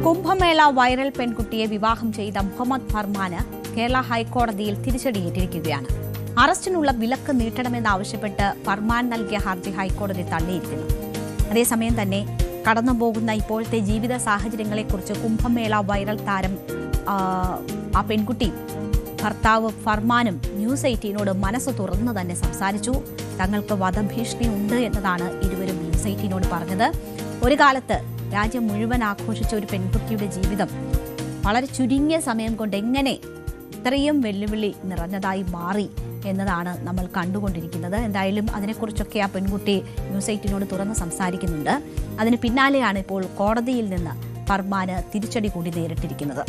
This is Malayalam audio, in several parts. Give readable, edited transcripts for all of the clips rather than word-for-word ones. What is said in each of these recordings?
കുംഭമേള വൈറൽ പെൺകുട്ടിയെ വിവാഹം ചെയ്ത മുഹമ്മദ് ഫർമാന് കേരള ഹൈക്കോടതിയിൽ തിരിച്ചടിയേറ്റിരിക്കുകയാണ്. അറസ്റ്റിനുള്ള വിലക്ക് നീട്ടണമെന്നാവശ്യപ്പെട്ട് ഫർമാൻ നൽകിയ ഹർജി ഹൈക്കോടതി തള്ളിയിരിക്കുന്നു. അതേസമയം തന്നെ കടന്നുപോകുന്ന ഇപ്പോഴത്തെ ജീവിത സാഹചര്യങ്ങളെക്കുറിച്ച് കുംഭമേള വൈറൽ താരം ആ പെൺകുട്ടി ഭർത്താവ് ഫർമാനും ന്യൂസ് 18നോട് മനസ്സ് തുറന്നു തന്നെ സംസാരിച്ചു. തങ്ങൾക്ക് വധഭീഷണി ഉണ്ട് എന്നതാണ് ഇരുവരും ന്യൂസ് 18നോട് പറഞ്ഞത്. ഒരു കാലത്ത് രാജ്യം മുഴുവൻ ആഘോഷിച്ച ഒരു പെൺകുട്ടിയുടെ ജീവിതം വളരെ ചുരുങ്ങിയ സമയം കൊണ്ട് എങ്ങനെ ഇത്രയും വെല്ലുവിളി നിറഞ്ഞതായി മാറി എന്നതാണ് നമ്മൾ കണ്ടുകൊണ്ടിരിക്കുന്നത്. എന്തായാലും അതിനെക്കുറിച്ചൊക്കെ ആ പെൺകുട്ടി ന്യൂസ് 18നോട് തുറന്ന് സംസാരിക്കുന്നുണ്ട്. അതിന് പിന്നാലെയാണ് ഇപ്പോൾ കോടതിയിൽ നിന്ന് ഫർമാന് തിരിച്ചടി കൂടി നേരിട്ടിരിക്കുന്നത്.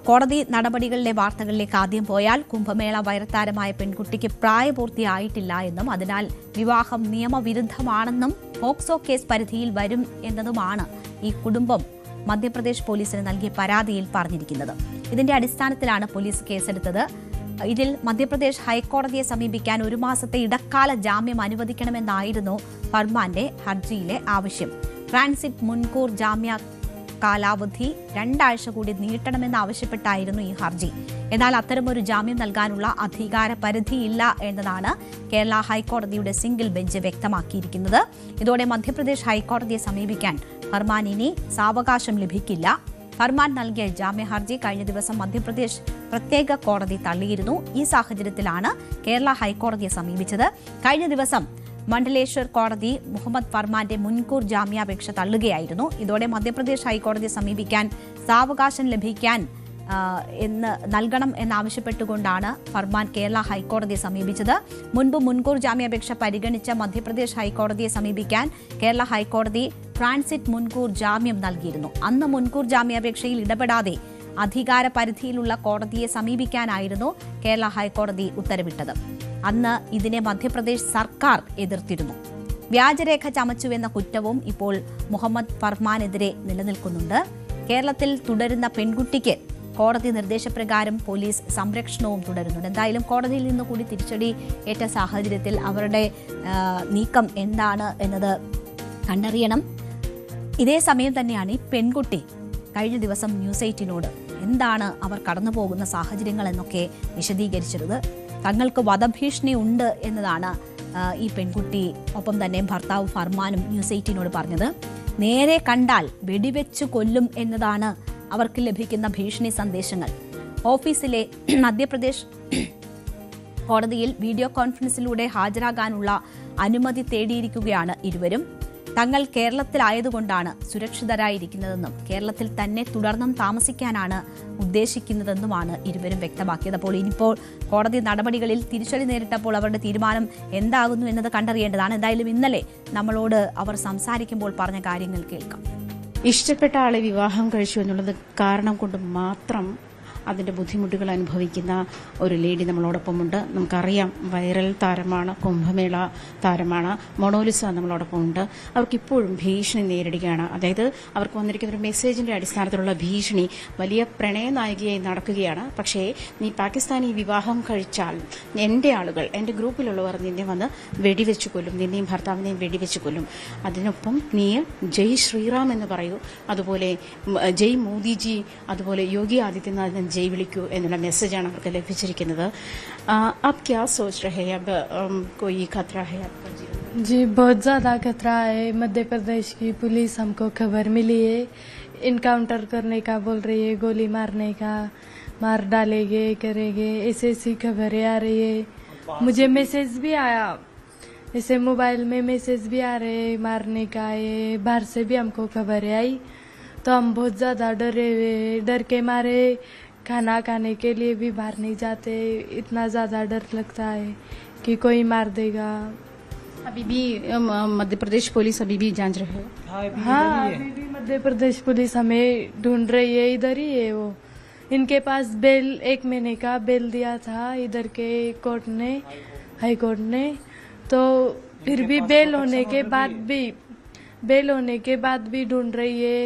കോടതി നടപടികളിലെ വാർത്തകളിലേക്ക് ആദ്യം പോയാൽ കുംഭമേള വൈറത്താരമായ പെൺകുട്ടിക്ക് പ്രായപൂർത്തിയായിട്ടില്ല എന്നും അതിനാൽ വിവാഹം നിയമവിരുദ്ധമാണെന്നും പോക്സോ കേസ് പരിധിയിൽ വരും എന്നതുമാണ് ഈ കുടുംബം മധ്യപ്രദേശ് പോലീസിന് നൽകിയ പരാതിയിൽ പറഞ്ഞിരിക്കുന്നത്. ഇതിന്റെ അടിസ്ഥാനത്തിലാണ് പോലീസ് കേസെടുത്തത്. ഇതിൽ മധ്യപ്രദേശ് ഹൈക്കോടതിയെ സമീപിക്കാൻ 1 മാസത്തെ ഇടക്കാല ജാമ്യം അനുവദിക്കണമെന്നായിരുന്നു ഫർമാന്റെ ഹർജിയിലെ ആവശ്യം. ട്രാൻസിറ്റ് മുൻകൂർ ജാമ്യ കാലാവധി 2 ആഴ്ച കൂടി നീട്ടണമെന്നാവശ്യപ്പെട്ടായിരുന്നു ഈ ഹർജി. എന്നാൽ അത്തരമൊരു ജാമ്യം നൽകാനുള്ള അധികാര പരിധിയില്ല എന്നതാണ് കേരള ഹൈക്കോടതിയുടെ സിംഗിൾ ബെഞ്ച് വ്യക്തമാക്കിയിരിക്കുന്നത്. ഇതോടെ മധ്യപ്രദേശ് ഹൈക്കോടതിയെ സമീപിക്കാൻ ഫർമാൻ ഇനി സാവകാശം ലഭിക്കില്ല. ഫർമാൻ നൽകിയ ജാമ്യ ഹർജി കഴിഞ്ഞ ദിവസം മധ്യപ്രദേശ് പ്രത്യേക കോടതി തള്ളിയിരുന്നു. ഈ സാഹചര്യത്തിലാണ് കേരള ഹൈക്കോടതിയെ സമീപിച്ചത്. കഴിഞ്ഞ ദിവസം മണ്ഡലേശ്വർ കോടതി മുഹമ്മദ് ഫർമാന്റെ മുൻകൂർ ജാമ്യാപേക്ഷ തള്ളുകയായിരുന്നു. ഇതോടെ മധ്യപ്രദേശ് ഹൈക്കോടതിയെ സമീപിക്കാൻ സാവകാശം ലഭിക്കാൻ നൽകണം എന്നാവശ്യപ്പെട്ടുകൊണ്ടാണ് ഫർമാൻ കേരള ഹൈക്കോടതിയെ സമീപിച്ചത്. മുൻപ് മുൻകൂർ ജാമ്യാപേക്ഷ പരിഗണിച്ച മധ്യപ്രദേശ് ഹൈക്കോടതിയെ സമീപിക്കാൻ കേരള ഹൈക്കോടതി ട്രാൻസിറ്റ് മുൻകൂർ ജാമ്യം നൽകിയിരുന്നു. അന്ന് മുൻകൂർ ജാമ്യാപേക്ഷയിൽ ഇടപെടാതെ അധികാര പരിധിയിലുള്ള കോടതിയെ സമീപിക്കാനായിരുന്നു കേരള ഹൈക്കോടതി ഉത്തരവിട്ടത്. അന്ന് ഇതിനെ മധ്യപ്രദേശ് സർക്കാർ എതിർത്തിരുന്നു. വ്യാജരേഖ ചമച്ചുവെന്ന കുറ്റവും ഇപ്പോൾ മുഹമ്മദ് ഫർമാനെതിരെ നിലനിൽക്കുന്നുണ്ട്. കേരളത്തിൽ തുടരുന്ന പെൺകുട്ടിക്ക് കോടതി നിർദ്ദേശപ്രകാരം പോലീസ് സംരക്ഷണവും തുടരുന്നുണ്ട്. എന്തായാലും കോടതിയിൽ നിന്ന് കൂടി തിരിച്ചടി ഏറ്റ സാഹചര്യത്തിൽ അവരുടെ നീക്കം എന്താണ് എന്നത് കണ്ടറിയണം. ഇതേ സമയം തന്നെയാണ് ഈ പെൺകുട്ടി കഴിഞ്ഞ ദിവസം ന്യൂസ് 18നോട് എന്താണ് അവർ കടന്നുപോകുന്ന സാഹചര്യങ്ങൾ എന്നൊക്കെ വിശദീകരിച്ചത്. തങ്ങൾക്ക് വധഭീഷണി ഉണ്ട് എന്നതാണ് ഈ പെൺകുട്ടി ഒപ്പം തന്നെ ഭർത്താവ് ഫർമാനും ന്യൂസ് 18നോട് പറഞ്ഞത്. നേരെ കണ്ടാൽ വെടിവെച്ചു കൊല്ലും എന്നതാണ് അവർക്ക് ലഭിക്കുന്ന ഭീഷണി സന്ദേശങ്ങൾ. ഓഫീസിലെ മധ്യപ്രദേശ് കോടതിയിൽ വീഡിയോ കോൺഫറൻസിലൂടെ ഹാജരാകാനുള്ള അനുമതി തേടിയിരിക്കുകയാണ് ഇരുവരും. തങ്ങൾ കേരളത്തിലായതുകൊണ്ടാണ് സുരക്ഷിതരായിരിക്കുന്നതെന്നും കേരളത്തിൽ തന്നെ തുടർന്നും താമസിക്കാനാണ് ഉദ്ദേശിക്കുന്നതെന്നുമാണ് ഇരുവരും വ്യക്തമാക്കിയത്. അപ്പോൾ ഇനിയിപ്പോൾ കോടതി നടപടികളിൽ തിരിച്ചടി നേരിട്ടപ്പോൾ അവരുടെ തീരുമാനം എന്താകുന്നു എന്നത് കണ്ടറിയേണ്ടതാണ്. എന്തായാലും ഇന്നലെ നമ്മളോട് അവർ സംസാരിക്കുമ്പോൾ പറഞ്ഞ കാര്യങ്ങൾ കേൾക്കാം. ഇഷ്ടപ്പെട്ട ആളെ വിവാഹം കഴിച്ചു എന്നുള്ളത് കാരണം കൊണ്ട് മാത്രം അതിന്റെ ബുദ്ധിമുട്ടുകൾ അനുഭവിക്കുന്ന ഒരു ലേഡി നമ്മളോടൊപ്പമുണ്ട്. നമുക്കറിയാം, വൈറൽ താരമാണ്, കുംഭമേള താരമാണ്, മൊണോലിസ നമ്മളോടൊപ്പമുണ്ട്. അവർക്കിപ്പോഴും ഭീഷണി നേരിടുകയാണ്. അതായത് അവർക്ക് വന്നിരിക്കുന്ന ഒരു മെസ്സേജിന്റെ അടിസ്ഥാനത്തിലുള്ള ഭീഷണി വലിയ പ്രണയനായികയായി നടക്കുകയാണ്. പക്ഷേ നീ പാകിസ്ഥാനി വിവാഹം കഴിച്ചാൽ എന്റെ ആളുകൾ, എന്റെ ഗ്രൂപ്പിലുള്ളവർ നിന്നെ വന്ന് വെടിവെച്ചു കൊല്ലും, നിന്നെയും ഭർത്താവിനെയും വെടിവെച്ചു കൊല്ലും. അതിനൊപ്പം നീ ജയ് ശ്രീറാം എന്ന് പറയൂ, അതുപോലെ ജയ് മോദിജി, അതുപോലെ യോഗി ആദിത്യനാഥ് ജയ് വിളിക്കൂ എന്നുള്ള മെസ്സേജാണ് അവർക്ക് ലഭിച്ചിരിക്കുന്നത്. आप क्या सोच रहे हैं? अब कोई खतरा है आपका जीवन? जी, बहुत ज़्यादा खतरा है. मध्य प्रदेश की पुलिस हमको खबर मिली है, इनकाउंटर करने का बोल रही है, गोली मारने का, मार डालेंगे करेंगे, ऐसी खबरें आ रही है. मुझे मैसेज भी आया, ऐसे मोबाइल में मैसेज भी आ रहे हैं मारने का. ये बाहर से भी हमको खबरें आई तो हम बहुत ज़्यादा डरे हुए, डर के मारे खाना खाने के लिए भी बाहर नहीं जाते. इतना ज़्यादा डर लगता है कि कोई मार देगा. अभी भी मध्य प्रदेश पुलिस अभी भी जांच रहे है? हाँ, अभी भी मध्य प्रदेश पुलिस हमें ढूंढ रही है. इधर ही है वो. इनके पास बेल 1 महीने का बेल दिया था इधर के कोर्ट ने, हाई कोर्ट ने. तो फिर भी बेल होने के बाद भी ढूंढ रही है.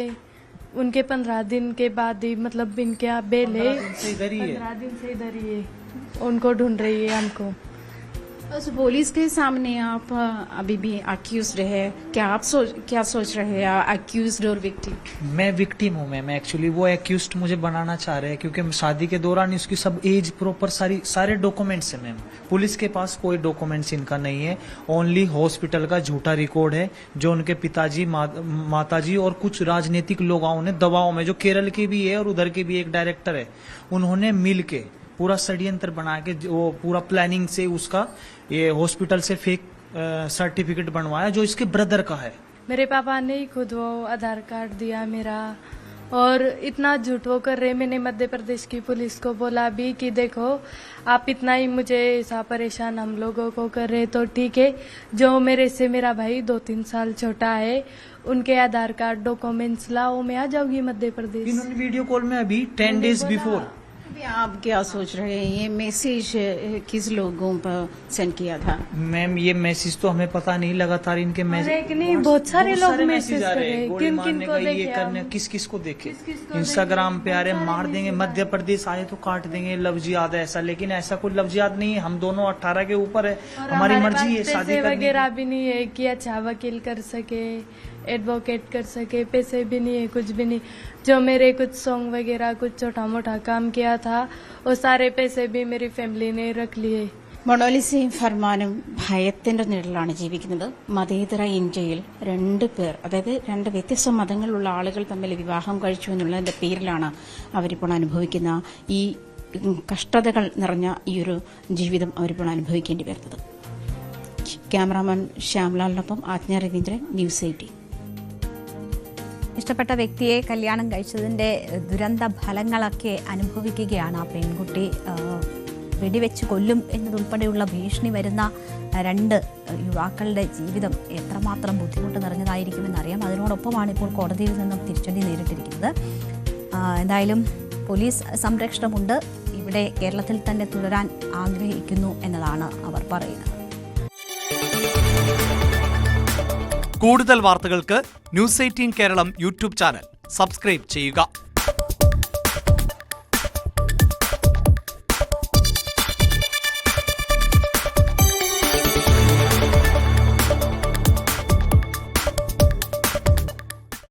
उनके 15 दिन के बाद ही, मतलब इनके यहाँ बेल है, 15 दिन से इधर ही है, उनको ढूंढ रही है हमको. बस पुलिस के सामने आप अभी भी अक्यूज्ड है, क्या सोच रहे हैं अक्यूज्ड और विक्टिम? मैं विक्टिम हूँ मैम, एक्चुअली वो एक्यूज्ड मुझे बनाना चाह रहे हैं क्योंकि शादी के दौरान इसकी सब एज प्रॉपर सारे डॉक्यूमेंट्स है मैम। पुलिस के पास कोई डॉक्यूमेंट्स इनका नहीं है, ओनली हॉस्पिटल का झूठा रिकॉर्ड है जो उनके पिताजी माताजी और कुछ राजनीतिक लोगों ने दबाव में, जो केरल के भी है और उधर के भी एक डायरेक्टर है, उन्होंने मिल के पूरा षड्यंत्र बना के वो पूरा प्लानिंग से उसका ये हॉस्पिटल से फेक सर्टिफिकेट बनवाया जो इसके ब्रदर का है। मेरे पापा ने ही खुद वो आधार कार्ड दिया मेरा, और इतना झूठ वो कर रहे। मैंने मध्य प्रदेश की पुलिस को बोला भी कि देखो आप इतना ही मुझे ऐसा परेशान हम लोगों को कर रहे तो ठीक है, जो मेरे से मेरा भाई 2-3 साल छोटा है उनके आधार कार्ड डॉक्यूमेंट्स लाओ, मैं आ जाऊंगी मध्य प्रदेश। इन्होंने वीडियो कॉल में अभी 10 डेज बिफोर। अभी आप क्या सोच रहे हैं, ये मैसेज किस लोगों पर सेंड किया था? मैम ये मैसेज तो हमें पता नहीं, लगातार इनके मैसेज नहीं, बहुत सारे लोग मैसेज आ कर रहे रहे हैं, हैं। गोली किन मारने को का, ये देखे करने, हम? किस को देखे, किस-किस को इंस्टाग्राम देखे? पे आ रहे बहुत मार सारे देंगे, मैसेज मध्य प्रदेश आए तो काट देंगे, लफ्ज याद है ऐसा, लेकिन ऐसा कोई लफ्ज याद नहीं है। हम दोनों 18 के ऊपर है, और हमारी हमारे मर्जी है पास शादी पैसे करने वगैरह की। भी नहीं है कि अच्छा वकील कर सके, एडवोकेट कर सके, पैसे भी नहीं है, कुछ भी नहीं। जो मेरे कुछ सॉन्ग वगैरह कुछ छोटा मोटा काम किया था वो सारे पैसे भी मेरी ഫാമിലി ने रख लिए। മൊണാലിസയും ഫർമാനും ഭയത്തിന്റെ നിഴലാണ് ജീവിക്കുന്നത്. മതേതര ഇന്ത്യയിൽ 2 പേർ, അതായത് 2 വ്യത്യസ്ത മതങ്ങളിലുള്ള ആളുകൾ തമ്മിൽ വിവാഹം കഴിച്ചു എന്നുള്ളതിന്റെ പേരിലാണ് അവരിപ്പോൾ അനുഭവിക്കുന്ന ഈ കഷ്ടതകൾ നിറഞ്ഞ ഈ ഒരു ജീവിതം അവരിപ്പോൾ അനുഭവിക്കേണ്ടി വരുന്നത്. ക്യാമറാമാൻ ശ്യാംലാലിനൊപ്പം ആജ്ഞ രവീന്ദ്രൻ, ന്യൂസ് 18. ഇഷ്ടപ്പെട്ട വ്യക്തിയെ കല്യാണം കഴിച്ചതിൻ്റെ ദുരന്ത ഫലങ്ങളൊക്കെ അനുഭവിക്കുകയാണ് ആ പെൺകുട്ടി. വെടിവെച്ച് കൊല്ലും എന്നതുൾപ്പെടെയുള്ള ഭീഷണി വരുന്ന 2 യുവാക്കളുടെ ജീവിതം എത്രമാത്രം ബുദ്ധിമുട്ട് നിറഞ്ഞതായിരിക്കുമെന്നറിയാം. അതിനോടൊപ്പമാണ് ഇപ്പോൾ കോടതിയിൽ നിന്നും തിരിച്ചടി നേരിട്ടിരിക്കുന്നത്. എന്തായാലും പോലീസ് സംരക്ഷണമുണ്ട്. ഇവിടെ കേരളത്തിൽ തന്നെ തുടരാൻ ആഗ്രഹിക്കുന്നു എന്നതാണ് അവർ പറയുന്നത്. കൂടുതൽ വാർത്തകൾക്ക് news 18 Keralam YouTube channel subscribe ചെയ്യുക.